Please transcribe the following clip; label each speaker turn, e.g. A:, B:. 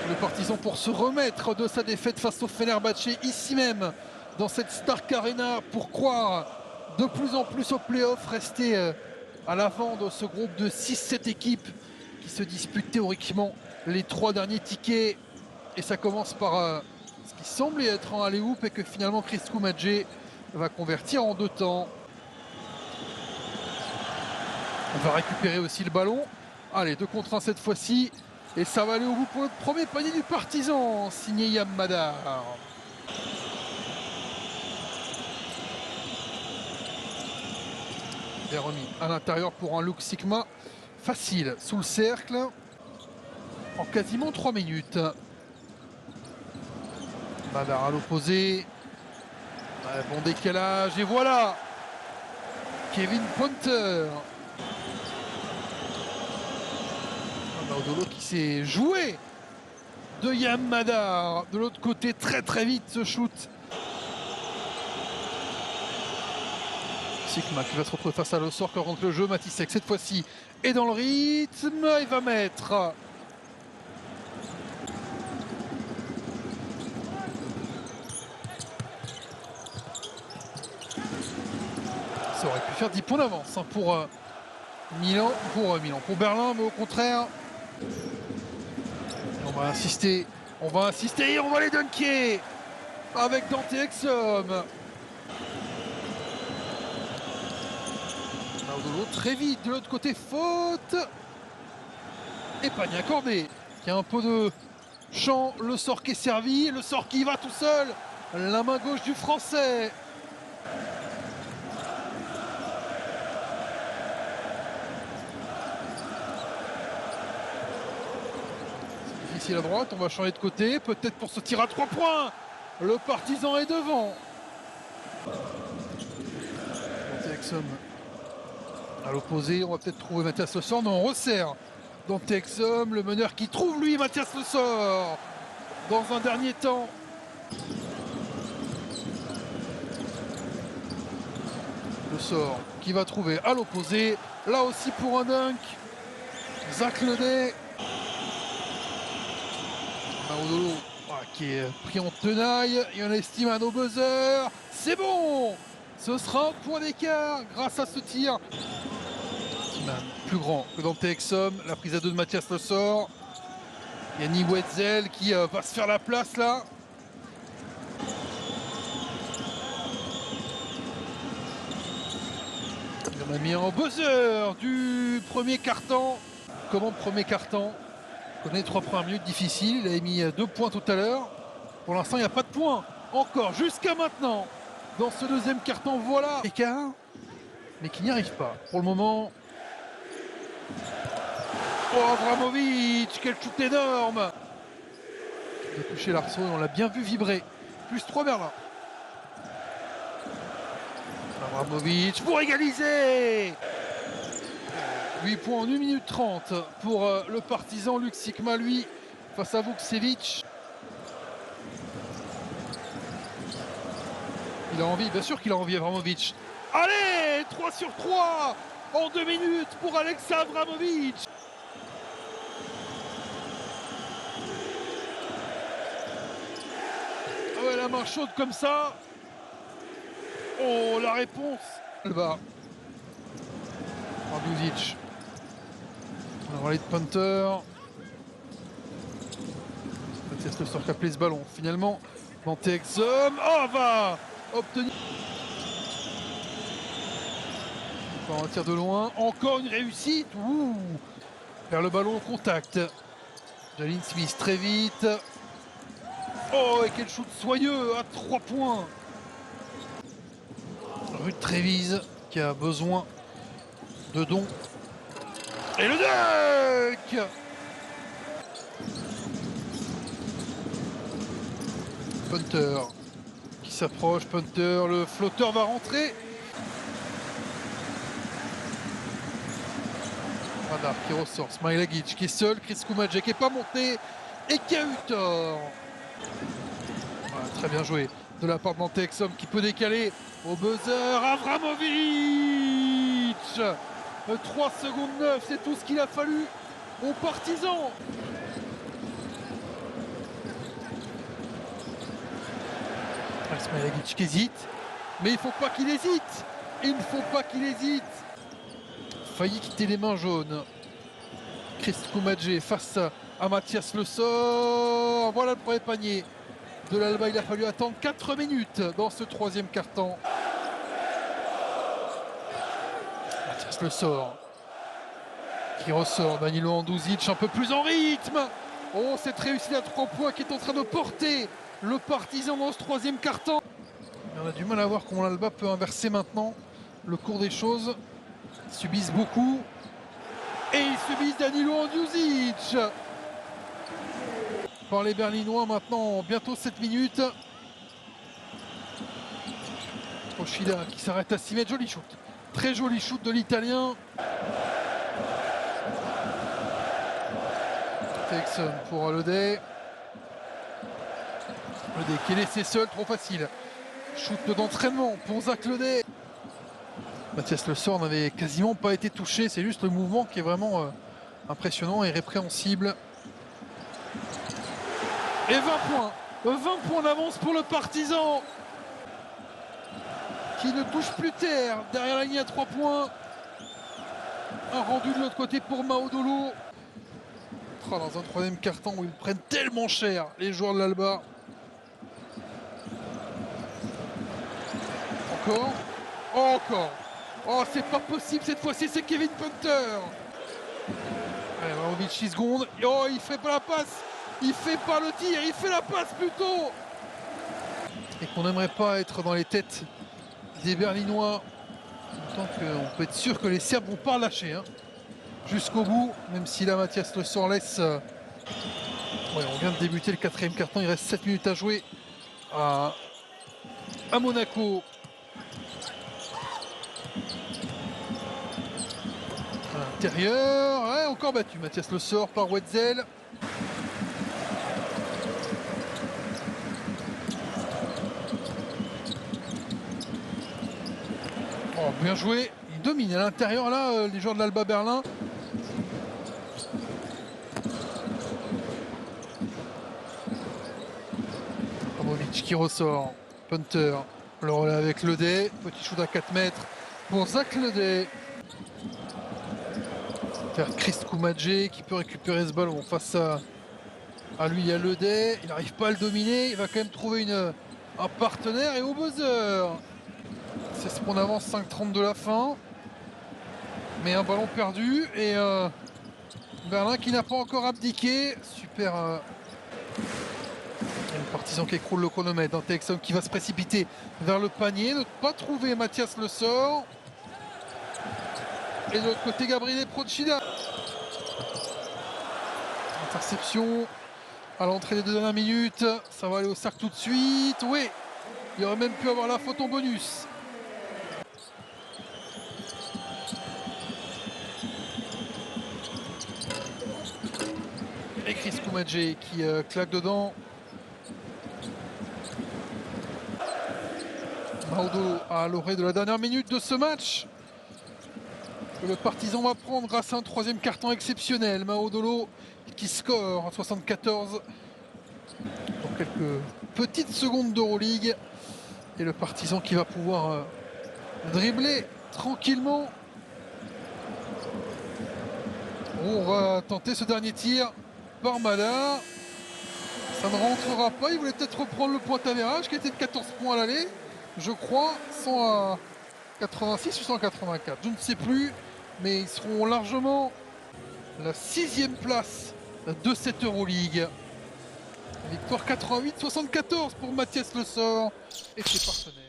A: Le Partizan pour se remettre de sa défaite face au Fenerbahçe ici même dans cette Stark Arena pour croire de plus en plus aux playoffs, rester à l'avant de ce groupe de 6-7 équipes qui se disputent théoriquement les 3 derniers tickets. Et ça commence par ce qui semblait être un alley-oop et que finalement Chris Madje va convertir en 2 temps. On va récupérer aussi le ballon. Allez, 2 contre 1 cette fois-ci. Et ça va aller au bout pour le premier panier du Partizan, signé Yam Madar. Et remis à l'intérieur pour un look Sigma facile sous le cercle en quasiment 3 minutes. Madar à l'opposé. Ouais, bon décalage et voilà Kevin Ponter. Maudolo qui s'est joué de Yam Madar. De l'autre côté, très vite ce shoot. Sigma qui va se retrouver face à le sort quand rentre le jeu. Matisek cette fois-ci est dans le rythme. Il va mettre. Ça aurait pu faire 10 points d'avance pour Milan, pour Berlin, mais au contraire. On va insister et on va les dunker avec Dante Exum. Maudolo très vite de l'autre côté, faute. Et panier accordé. Il y a un peu de champ, le sort qui est servi, le sort qui va tout seul. La main gauche du Français. À droite, on va changer de côté, peut-être pour ce tir à 3 points. Le Partizan est devant. Dante Exum à l'opposé, on va peut-être trouver Mathias Le Sort. Non, on resserre Dante Exum, le meneur qui trouve lui Mathias Le Sort dans un dernier temps. Le Sort qui va trouver à l'opposé, là aussi pour un dunk. Zach Ledet. Maudolo qui est pris en tenaille, et on estime un no buzzer, c'est bon. Ce sera un point d'écart grâce à ce tir. Plus grand que Dante Exum, la prise à 2 de Mathias Le Sort. Yanni Wetzel qui va se faire la place là. On a mis un buzzer du premier quart-temps. Comment premier quart-temps? On connaît les 3 premières minutes difficiles, il avait mis 2 points tout à l'heure. Pour l'instant, il n'y a pas de points encore jusqu'à maintenant. Dans ce deuxième carton, voilà écart, mais qui n'y arrive pas. Pour le moment. Oh, Avramovic, quel shoot énorme! Il a touché l'arceau et on l'a bien vu vibrer. Plus 3 Berlin. Avramovic pour égaliser! 8 points en 1 minute 30 pour le Partizan. Luc Sigma, lui, face à Vukcevic. Il a envie, bien sûr qu'il a envie, Avramovic. Allez, 3 sur 3 en 2 minutes pour Alexa Avramovic. Ah ouais, la main chaude comme ça. Oh, la réponse. Le bas. Raduzic. On va aller de Punter. Mathias Le Sort qui a appelé ce ballon. Finalement, Dante Exum. Oh, va obtenir. Un tir de loin. Encore une réussite. Ouh. Vers le ballon au contact. Jalen Smith très vite. Oh, et quel shoot soyeux à 3 points. Ruud Trévise qui a besoin de dons. Et le dunk! Punter qui s'approche, Punter, le flotteur va rentrer. Radar qui ressort, Smailagic qui est seul, Chris Madje qui n'est pas monté et qui a eu tort. Voilà, très bien joué de la part de Dante Exum qui peut décaler au buzzer. Avramovic! 3 secondes 9, c'est tout ce qu'il a fallu aux Partisans. Smilagic qui hésite, mais il ne faut pas qu'il hésite. Il ne faut pas qu'il hésite. Failli quitter les mains jaunes. Chris Koumadje face à Mathias Le Sort. Voilà le premier panier de l'Alba. Il a fallu attendre 4 minutes dans ce troisième quart-temps. Mathias Le Sort qui ressort. Danilo Andouzic un peu plus en rythme. Oh, cette réussite à 3 points qui est en train de porter le Partizan dans ce troisième quart-temps. On a du mal à voir comment l'Alba peut inverser maintenant le cours des choses. Ils subissent beaucoup. Et ils subissent Danilo Andouzic par les Berlinois maintenant, bientôt 7 minutes. Trochida qui s'arrête à 6 mètres, joli shoot. Très joli shoot de l'Italien. Texon pour Ledey. Ledey qui est laissé seul, trop facile. Shoot d'entraînement pour Zach Ledey. Mathias Le Sort n'avait quasiment pas été touché, c'est juste le mouvement qui est vraiment impressionnant et répréhensible. Et 20 points, 20 points d'avance pour le Partizan qui ne touche plus terre derrière la ligne à 3 points. Un rendu de l'autre côté pour Maodolo. Dans un troisième quart-temps où ils prennent tellement cher les joueurs de l'Alba. Encore, encore. Oh, c'est pas possible cette fois-ci, c'est Kevin Punter. Allez, Vlahovic 6 secondes. Oh, il fait pas la passe. Il fait pas le tir, il fait la passe plutôt. Et qu'on n'aimerait pas être dans les têtes des Berlinois. Tant qu'on peut être sûr que les Serbes vont pas lâcher hein, jusqu'au bout. Même si là, Mathias Le Sort laisse. Ouais, on vient de débuter le quatrième quart-temps. Il reste 7 minutes à jouer à Monaco. À l'intérieur, ouais, encore battu. Mathias Le Sort par Wetzel. Oh, bien joué. Il domine à l'intérieur là, les joueurs de l'Alba Berlin. Vlahovic qui ressort. Punter. Le relais avec Ledey. Petit shoot à 4 mètres pour Zach Ledey. Chris Koumadje qui peut récupérer ce ballon face à lui. Il y a Ledey. Il n'arrive pas à le dominer. Il va quand même trouver un partenaire et au buzzer. C'est ce qu'on avance 5-30 de la fin. Mais un ballon perdu et Berlin qui n'a pas encore abdiqué. Super. Le Partizan qui écroule le chronomètre. Texon qui va se précipiter vers le panier. Ne pas trouver Mathias Le Sort. Et de l'autre côté, Gabriele Procida. Interception à l'entrée des 2 dernières minutes. Ça va aller au cercle tout de suite. Oui, il aurait même pu avoir la faute en bonus. Et Chris Koumadje qui claque dedans. Maodolo à l'orée de la dernière minute de ce match. Le Partizan va prendre grâce à un troisième carton exceptionnel. Maodolo qui score en 74 dans quelques petites secondes d'Euroleague. Et le Partizan qui va pouvoir dribbler tranquillement. On va tenter ce dernier tir par Mada. Ça ne rentrera pas. Il voulait peut-être reprendre le point avérage qui était de 14 points à l'aller. Je crois 186 ou 184. Je ne sais plus. Mais ils seront largement la 6e place de cette Euroleague. Victoire 88-74 pour Mathias Le Sort et ses partenaires.